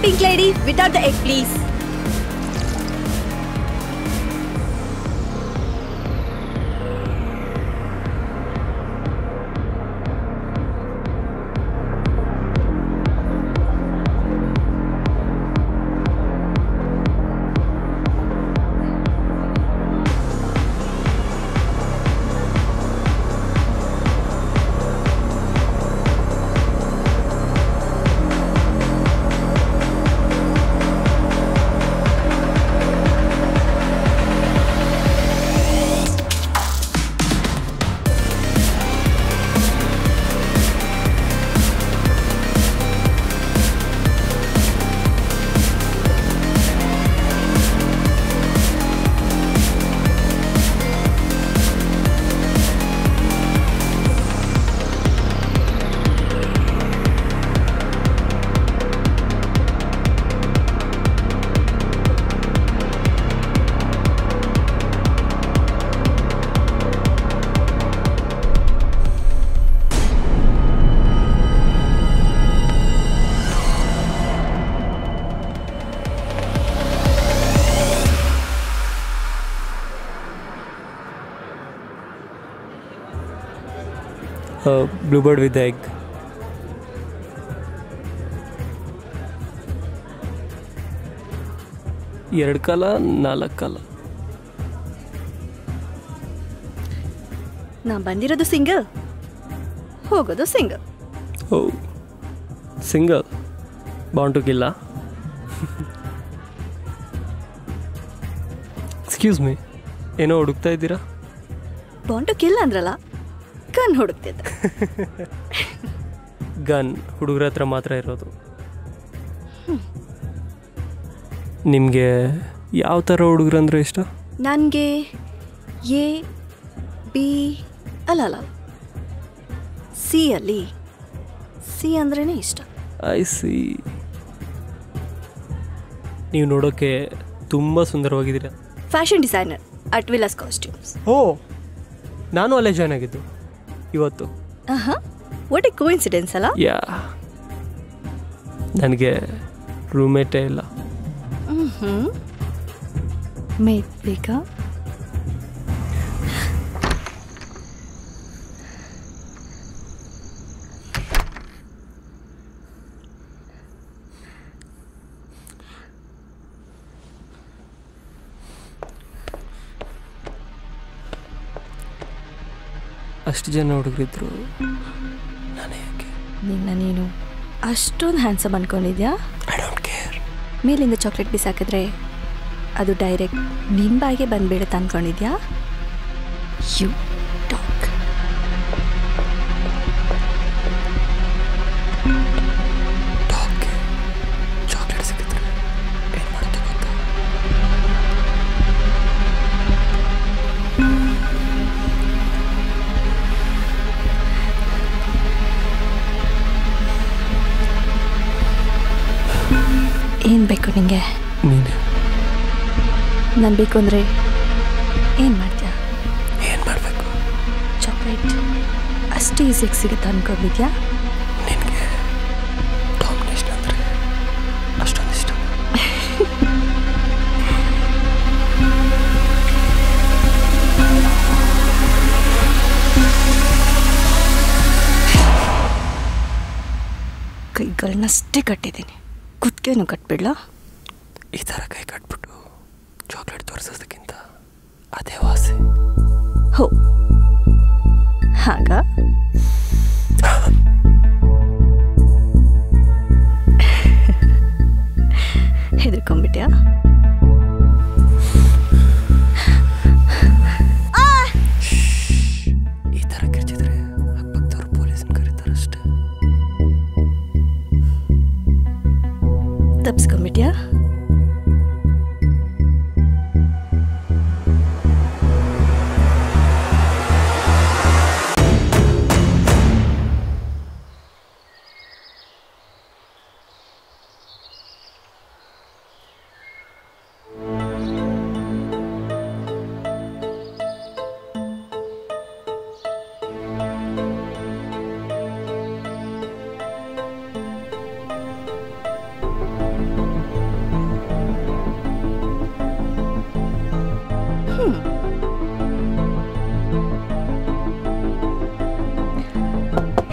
pink lady without the egg, please. Bluebird with the egg. ಎರಡು ಕಾಲ 4 ಕಾಲ. ನಾ ಬಂದಿರೋದು ಸಿಂಗಲ್, ಹೋಗೋದು single. Oh single, bond to ಕಿಲ್ಲ. ಎಕ್ಸ್ಕ್ಯೂಸ್ ಮೀ, ಏನೋ ಹುಡುಕ್ತಾ ಇದ್ದೀರಾ? ಬಾಂಡ್ ಟು ಕಿಲ್ ಅಂದ್ರಲ್ಲ, ಗನ್ ಹುಡುಕ್ತಿದ್ದೆ. ಗನ್ ಹುಡುಗರ ಹತ್ರ ಮಾತ್ರ ಇರೋದು. ನಿಮಗೆ ಯಾವ ಥರ ಹುಡುಗರಂದ್ರೆ ಇಷ್ಟ? ನನಗೆ ಎ ಬಿ ಅಲ್ಲ ಸಿ ಅಲ್ಲಿ ಸಿ ಅಂದ್ರೇ ಇಷ್ಟ. I see. ನೀವು ನೋಡೋಕ್ಕೆ ತುಂಬ ಸುಂದರವಾಗಿದ್ದೀರಾ. Fashion designer at Vilas costumes. Oh, ನಾನು ಅಲ್ಲೇ ಜಾಯ್ನ್ ಆಗಿದ್ದು ಇವತ್ತು. ವಾಟ್ ಎ ಕೋಇನ್ಸಿಡೆನ್ಸ್ ಅಲ್ಲ? ಯಾ, ನನಗೆ ರೂಮ್ಮೇಟೇ ಇಲ್ಲ. ಮೇಟ್ ಬೇಕಾ? ಅಷ್ಟು ಜನ ಹುಡುಗರಿದ್ರು, ನಾನೇ ಯಾಕೆ? ನೀನು ಅಷ್ಟೊಂದು ಹ್ಯಾಂಡ್ಸಮ್ ಅನ್ಕೊಂಡಿದ್ಯಾ? I don't care. ಮೇಲಿಂದ ಚಾಕ್ಲೇಟ್ ಬಿಸಾಕಿದ್ರೆ ಅದು ಡೈರೆಕ್ಟ್ ನಿನ್ನ ಬಾಯಿಗೆ ಬಂದ್ಬಿಡುತ್ತೆ ಅನ್ಕೊಂಡಿದ್ಯಾ? You talk. ಚಾಕ್ಲೇಟ್ ಸಿಕ್ಕಿದ್ರೆ ಏನು ಮಾಡುತ್ತೆ ಗೊತ್ತಾ? ಏನು ಬೇಕು ನಿಂಗೆ? ನೀನು ನಾನು ಬೇಕು ಅಂದರೆ ಏನು ಮಾಡ್ತೀಯಾ? ಏನು ಮಾಡಬೇಕು? ಚಾಕ್ಲೇಟ್ ಅಷ್ಟು ಈಸಿಯಾಗಿ ಸಿಗುತ್ತೆ ಅನ್ಕೊಂಡಿದ್ಯಾ? ನಿನಗೆ ಡಾಮಿನೇಷನ್ ಅಂದರೆ ಅಷ್ಟೊಂದು ಇಷ್ಟ? ಕೈಗಳನ್ನಷ್ಟೇ ಕಟ್ಟಿದ್ದೀನಿ, ಕುತ್ತಿಗೆನೂ ಕಟ್ಬಿಡ್ಲಾ? ಈ ಥರ ಕೈ ಕಟ್ಬಿಟ್ಟು ಚಾಕ್ಲೇಟ್ ತೋರಿಸೋದಕ್ಕಿಂತ ಅದೇ ವಾಸಿ. ಹೋ ಹಾಗ? ಹೆದರ್ಕೊಂಡ್ಬಿಟ್ಯಾ? ಈ ಥರ ಕಿರ್ಚಿದ್ರೆ ಅಕ್ಕಪಕ್ಕದವ್ರು ಪೊಲೀಸನ್ನ ಕರೀತಾರಷ್ಟೇ. ತಪ್ಸ್ಕೊಂಡ್ಬಿಟ್ಯಾ?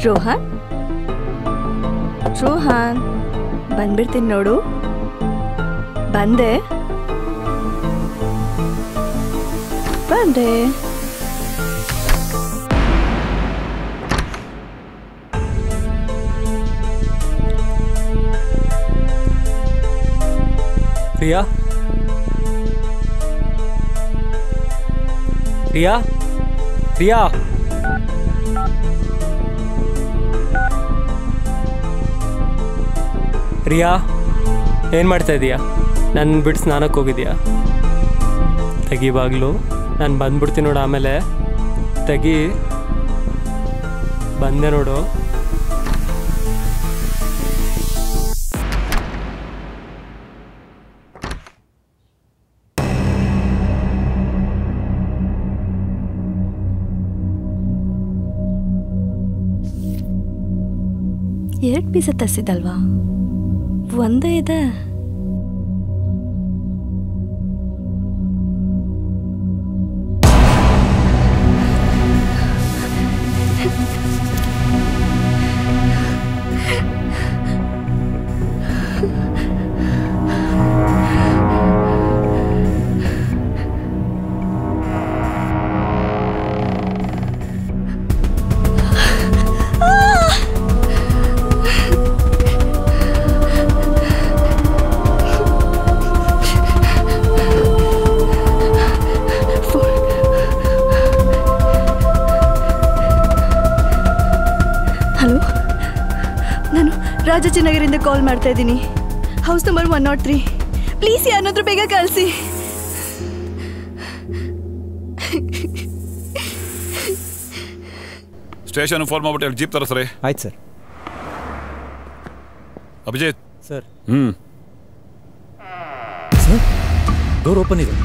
ರೋಹನ್ ರೋಹನ್ ಬಂದ್ಬಿಡ್ತೀನಿ ನೋಡು. ಬಂದೆ ಬಂದೆ. ರಿಯಾ ರಿಯಾ ರಿಯಾ ರಿಯಾ ಏನು ಮಾಡ್ತಾ ಇದೀಯಾ? ನನ್ನ ಬಿಟ್ಟು ಸ್ನಾನಕ್ಕೆ ಹೋಗಿದ್ಯಾ? ತೆಗಿ ಬಾಗ್ಲು, ನಾನು ಬಂದ್ಬಿಡ್ತೀನಿ ನೋಡು. ಆಮೇಲೆ ತೆಗಿ. ಬಂದೆ ನೋಡು. ಎರಡು ಪೀಸ ತರಿಸಿದಲ್ವಾ? ಒಂದೇ ಇದೆ. ರಾಜಾಜಿನಗರಿಂದ ಕಾಲ್ ಮಾಡ್ತಾ ಇದ್ದೀನಿ. House number 103. ಪ್ಲೀಸ್ ಯಾರಾದ್ರೂ ಬೇಗ ಕಳಿಸಿ. ಸ್ಟೇಷನ್ ಫೋನ್ ಮಾಡ್ಬಿಟ್ಟು ಜೀಪ್ ತರಿಸ್ರಿ. ಆಯ್ತು sir. Abhijit sir. Sir, door open ಇದೆ.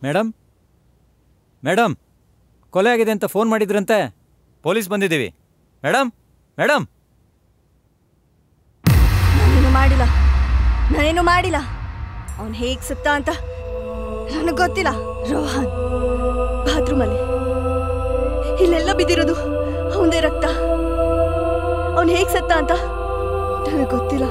ಮೇಡಮ್ ಮೇಡಮ್, ಕೊಲೆ ಆಗಿದೆ ಅಂತ ಫೋನ್ ಮಾಡಿದ್ರಂತೆ. ಪೊಲೀಸ್ ಬಂದಿದ್ದೀವಿ. Madam madam. ನಾನೇನು ಮಾಡಿಲ್ಲ. ಅವನು ಹೇಗೆ ಸತ್ತ ಅಂತ ನನಗೆ ಗೊತ್ತಿಲ್ಲ. ರೋಹನ್ ಬಾತ್ರೂಮಲ್ಲಿ ಇಲ್ಲೆಲ್ಲ ಬಿದ್ದಿರೋದು ಅವನದೇ ರಕ್ತ. ಅವನು ಹೇಗೆ ಸತ್ತ ಅಂತ ನನಗೆ ಗೊತ್ತಿಲ್ಲ.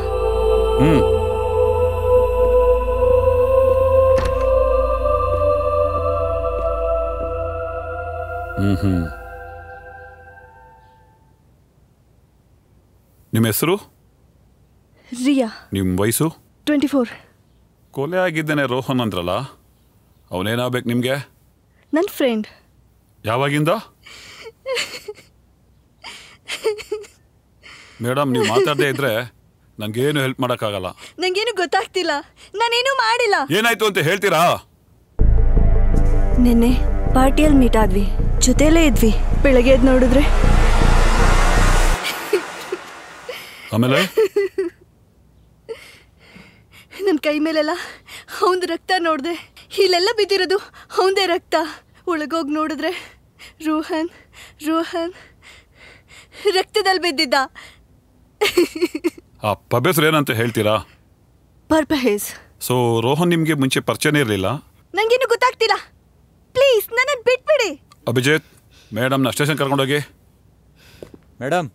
ನಿಮ್ಮ ಹೆಸರು? ರಿಯಾ. ನಿಮ್ಮ ವಯಸ್ಸು? 24. ಕೊಲೆ ಆಗಿದ್ದೇನೆ ರೋಹನ್ ಅಂದ್ರಲ್ಲ, ಅವನೇನಾಗಬೇಕು ನಿಮಗೆ? ನನ್ನ ಫ್ರೆಂಡ್. ಯಾವಾಗಿಂದ? ಮೇಡಮ್, ನೀವು ಮಾತಾಡದೇ ಇದ್ರೆ ನನಗೇನು ಹೆಲ್ಪ್ ಮಾಡೋಕ್ಕಾಗಲ್ಲ. ನನಗೇನು ಗೊತ್ತಾಗ್ತಿಲ್ಲ. ನಾನೇನು ಮಾಡಿಲ್ಲ. ಏನಾಯ್ತು ಅಂತ ಹೇಳ್ತೀರಾ? ನಿನ್ನೆ ಪಾರ್ಟಿಯಲ್ಲಿ ಮೀಟ್ ಆದ್ವಿ, ಜೊತೆಲೇ ಇದ್ವಿ. ಬೆಳಗ್ಗೆ ಎದ್ದು ನೋಡಿದ್ರೆ ಆಮೇಲೆ ನನ್ನ ಕೈ ಮೇಲೆಲ್ಲ ಅವನದು ರಕ್ತ ನೋಡಿದೆ. ಇಲ್ಲೆಲ್ಲ ಬಿದ್ದಿರೋದು ಅವನದೇ ರಕ್ತ. ಒಳಗೋಗಿ ನೋಡಿದ್ರೆ ರೋಹನ್ ರೋಹನ್ ರಕ್ತದಲ್ಲಿ ಬಿದ್ದಿದ್ದ. ಆ ಪಬ್ ಹೆಸರು ಏನಂತ ಹೇಳ್ತೀರಾ? ಪರ್ಪಹೇಸ್. ಸೊ ರೋಹನ್ ನಿಮಗೆ ಮುಂಚೆ ಪರಿಚಯನೇ ಇರಲಿಲ್ಲ? ನನಗೇನು ಗೊತ್ತಾಗ್ತಿಲ್ಲ. ಪ್ಲೀಸ್ ನನ್ನನ್ನು ಬಿಟ್ಬಿಡಿ. ಅಭಿಜಿತ್, ಮೇಡಮ್ನ ಸ್ಟೇಷನ್ ಕರ್ಕೊಂಡೋಗಿ. ಮೇಡಮ್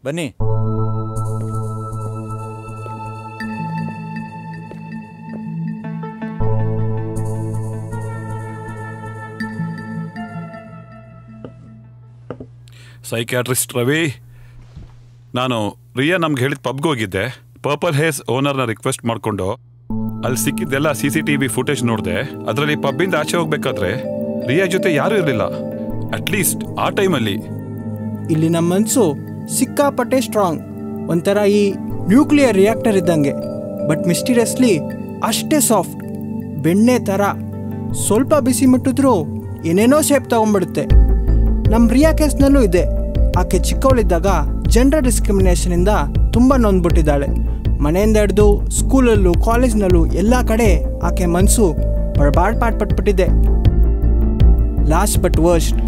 ಬನ್ನಿ. ಸೈಕ್ಯಾಟ್ರಿಸ್ಟ್ ರವಿ, ನಾನು ರಿಯಾ ನಮ್ಗೆ ಹೇಳಿದ ಪಬ್ಗೆ ಹೋಗಿದ್ದೆ. ಪರ್ಪಲ್ ಹೇಸ್ ಓನರ್ನ ರಿಕ್ವೆಸ್ಟ್ ಮಾಡಿಕೊಂಡು ಅಲ್ಲಿ ಸಿಕ್ಕಿದ್ದೆಲ್ಲ CCTV ಫುಟೇಜ್ ನೋಡಿದೆ. ಅದರಲ್ಲಿ ಪಬ್ಬಿಂದ ಆಚೆ ಹೋಗ್ಬೇಕಾದ್ರೆ ರಿಯಾ ಜೊತೆ ಯಾರೂ ಇರಲಿಲ್ಲ, ಅಟ್ಲೀಸ್ಟ್ ಆ ಟೈಮಲ್ಲಿ. ಇಲ್ಲಿ ನಮ್ಮ ಮನಸ್ಸು ಸಿಕ್ಕಾಪಟ್ಟೆ ಸ್ಟ್ರಾಂಗ್, ಒಂಥರ ಈ ನ್ಯೂಕ್ಲಿಯರ್ ರಿಯಾಕ್ಟರ್ ಇದ್ದಂಗೆ. ಬಟ್ ಮಿಸ್ಟೀರಿಯಸ್ಲಿ ಅಷ್ಟೇ ಸಾಫ್ಟ್, ಬೆಣ್ಣೆ ಥರ. ಸ್ವಲ್ಪ ಬಿಸಿ ಮುಟ್ಟಿದ್ರೂ ಏನೇನೋ ಶೇಪ್ ತಗೊಂಡ್ಬಿಡುತ್ತೆ. ನಮ್ಮ ರಿಯಾ ಕೇಸ್ನಲ್ಲೂ ಇದೆ. ಆಕೆ ಚಿಕ್ಕವಳಿದ್ದಾಗ ಜೆಂಡರ್ ಡಿಸ್ಕ್ರಿಮಿನೇಷನಿಂದ ತುಂಬ ನೊಂದ್ಬಿಟ್ಟಿದ್ದಾಳೆ. ಮನೆಯಿಂದ ಹಿಡಿದು ಸ್ಕೂಲಲ್ಲೂ ಕಾಲೇಜ್ನಲ್ಲೂ ಎಲ್ಲ ಕಡೆ ಆಕೆ ಮನಸ್ಸು ಪಾಡ್ಪಟ್ಟಿದೆ. ಲಾಸ್ಟ್ ಬಟ್ ವರ್ಸ್ಟ್,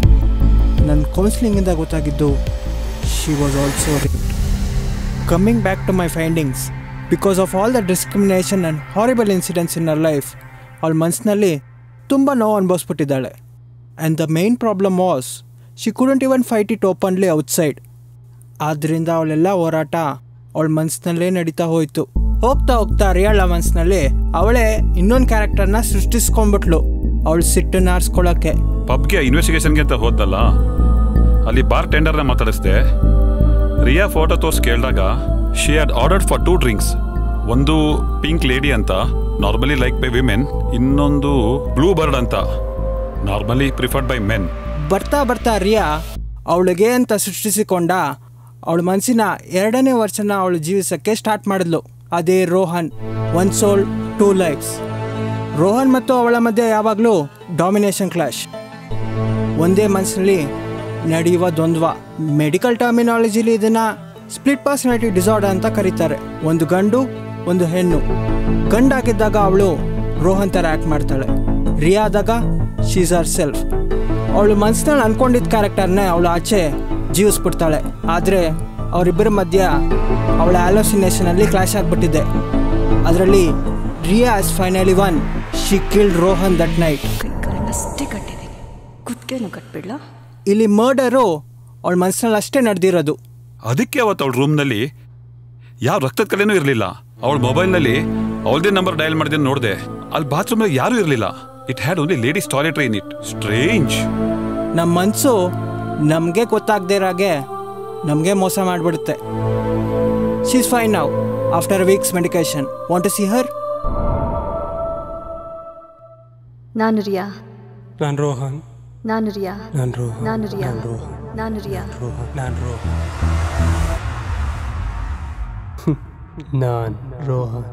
ನನ್ನ ಕೌನ್ಸಿಲಿಂಗಿಂದ ಗೊತ್ತಾಗಿದ್ದು she was also raped. Coming back to my findings, because of all the discrimination and horrible incidents in our life, ಅವಳ ಮನಸ್ಸಿನಲ್ಲಿ ತುಂಬ ನೋವು ಅನುಭವಿಸ್ಬಿಟ್ಟಿದ್ದಾಳೆ. And the main problem was she couldn't even fight it openly outside. ಆದ್ದರಿಂದ ಅವಳೆಲ್ಲ ಹೋರಾಟ ಅವಳ ಮನಸ್ಸಿನಲ್ಲೇ ನಡೀತಾ ಹೋಯಿತು. ಹೋಗ್ತಾ ಹೋಗ್ತಾ ರಿಯಾಳ ಮನಸ್ಸಿನಲ್ಲಿ ಅವಳೇ ಇನ್ನೊಂದು ಕ್ಯಾರೆಕ್ಟರ್ನ ಸೃಷ್ಟಿಸ್ಕೊಂಡ್ಬಿಟ್ಲು, ಅವಳು ಸಿಟ್ಟನ್ನು ಆರಿಸ್ಕೊಳ್ಳೋಕ್ಕೆ. ಪಬ್ಗೆ ಇನ್ವೆಸ್ಟಿಗೇಷನ್ಗೆ ಅಂತ ಹೋದಲ್ಲ, ಅಲ್ಲಿ ಬಾರ್ ಟೆಂಡರ್ನ ಮಾತಾಡಿಸ್ದೆ. ರಿಯಾ ಫೋಟೋ ತೋರಿಸಿ ಕೇಳಿದಾಗ she had ordered for 2 drinks. ಒಂದು ಪಿಂಕ್ ಲೇಡಿ ಅಂತ, ನಾರ್ಮಲಿ ಲೈಕ್ ಬೈ ವಿಮೆನ್. ಇನ್ನೊಂದು ಬ್ಲೂ ಬರ್ಡ್ ಅಂತ, ನಾರ್ಮಲಿ ಪ್ರಿಫರ್ಡ್ ಬೈ ಮೆನ್. ಬರ್ತಾ ಬರ್ತಾ ರಿಯಾ ಅವಳಿಗೆ ಅಂತ ಸೃಷ್ಟಿಸಿಕೊಂಡ ಅವಳ ಮನಸ್ಸಿನ 2ನೇ ವರ್ಷನ ಅವಳು ಜೀವಿಸೋಕ್ಕೆ ಸ್ಟಾರ್ಟ್ ಮಾಡಿದ್ಲು. ಅದೇ ರೋಹನ್, 1 ಸೋಲ್ 2 ಲೈಫ್ಸ್. ರೋಹನ್ ಮತ್ತು ಅವಳ ಮಧ್ಯೆ ಯಾವಾಗಲೂ ಡಾಮಿನೇಷನ್ ಕ್ಲಾಶ್, ಒಂದೇ ಮನಸ್ಸಿನಲ್ಲಿ ನಡೆಯುವ ದ್ವಂದ್ವ. ಮೆಡಿಕಲ್ ಟರ್ಮಿನಾಲಜಿಲಿ ಇದನ್ನು ಸ್ಪ್ಲಿಟ್ ಪರ್ಸನಾಲಿಟಿ ಡಿಸಾರ್ಡರ್ ಅಂತ ಕರೀತಾರೆ. ಒಂದು ಗಂಡು ಒಂದು ಹೆಣ್ಣು. ಗಂಡಾಗಿದ್ದಾಗ ಅವಳು ರೋಹನ್ ಥರ ಆ್ಯಕ್ಟ್ ಮಾಡ್ತಾಳೆ, ರಿಯಾ ಆದಾಗ ಶೀಸ್ ಹರ್ ಸೆಲ್ಫ್. ಅವಳು ಮನಸ್ಸಿನಲ್ಲಿ ಅಂದ್ಕೊಂಡಿದ್ದ ಕ್ಯಾರೆಕ್ಟರ್ನೇ ಅವಳು ಆಚೆ ಜೀವಿಸ್ಬಿಡ್ತಾಳೆ. ಆದರೆ ಅವರಿಬ್ಬರ ಮಧ್ಯ ಅವಳ ಆಲೋಸಿನೇಷನಲ್ಲಿ ಕ್ಲಾಶ್ ಆಗಿಬಿಟ್ಟಿದೆ. ಅದರಲ್ಲಿ Riya is finally won. She killed Rohan that night. ಅಷ್ಟೇ ಕಟ್ಟಿದ್ದೀನಿ, ಕುತ್ತಿಗೆನೂ ಕಟ್ಬಿಡ್ಲಾ? ಇಲ್ಲಿ ಮರ್ಡರು ಅವಳ ಮನಸ್ಸಿನಲ್ಲಿ ಅಷ್ಟೇ ನಡೆದಿರೋದು. ಅದಕ್ಕೆ ಅವತ್ತು ಅವಳ ರೂಮ್ನಲ್ಲಿ ಯಾವ ರಕ್ತದ ಕಲೆನೂ ಇರಲಿಲ್ಲ. ಅವಳ ಮೊಬೈಲ್ನಲ್ಲಿ ಅವಳದೇ ನಂಬರ್ ಡಯಲ್ ಮಾಡಿದೆ ನೋಡಿದೆ, ಅಲ್ಲಿ ಬಾತ್ರೂಮ್ನಲ್ಲಿ ಯಾರೂ ಇರಲಿಲ್ಲ. It had only ladies toiletry in it. Strange. ನಮ್ಮ ಮನಸ್ಸು ನಮಗೆ ಗೊತ್ತಾಗದೇ ಇರಾಗೆ ನಮಗೆ ಮೋಸ ಮಾಡಿಬಿಡುತ್ತೆ. She is fine now after weeks medication. Want to see her? ನಾನು ರಿಯಾ. ನಾನು ರೋಹನ್. ನಾನು ರಿಯಾ. ನಾನು ರೋಹನ್. ನಾನು ರಿಯಾ. ನಾನು ರೋಹನ್. ನಾನು ರಿಯಾ. ನಾನು ರೋಹನ್. ನಾನು ರೋಹನ್.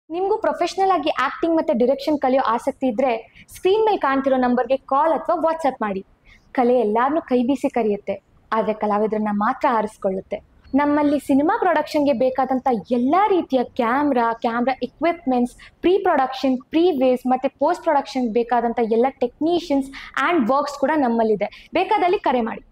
ನಿಮಗೂ ಪ್ರೊಫೆಷನಲ್ ಆಗಿ ಆಕ್ಟಿಂಗ್ ಮತ್ತು ಡಿರೆಕ್ಷನ್ ಕಲಿಯೋ ಆಸಕ್ತಿ ಇದ್ದರೆ ಸ್ಕ್ರೀನ್ ಮೇಲೆ ಕಾಣ್ತಿರೋ ನಂಬರ್ಗೆ ಕಾಲ್ ಅಥವಾ ವಾಟ್ಸಪ್ ಮಾಡಿ. ಕಲೆ ಎಲ್ಲರನ್ನೂ ಕೈ ಬೀಸಿ ಕರೆಯುತ್ತೆ, ಆದರೆ ಕಲಾವಿದರನ್ನ ಮಾತ್ರ ಆರಿಸ್ಕೊಳ್ಳುತ್ತೆ. ನಮ್ಮಲ್ಲಿ ಸಿನಿಮಾ ಪ್ರೊಡಕ್ಷನ್ಗೆ ಬೇಕಾದಂಥ ಎಲ್ಲ ರೀತಿಯ camera equipments, pre production, pre ways ಮತ್ತು ಪೋಸ್ಟ್ ಪ್ರೊಡಕ್ಷನ್ಗೆ ಬೇಕಾದಂಥ ಎಲ್ಲ ಟೆಕ್ನಿಷಿಯನ್ಸ್ ಆ್ಯಂಡ್ ವರ್ಕ್ಸ್ ಕೂಡ ನಮ್ಮಲ್ಲಿದೆ. ಬೇಕಾದಲ್ಲಿ ಕರೆ ಮಾಡಿ.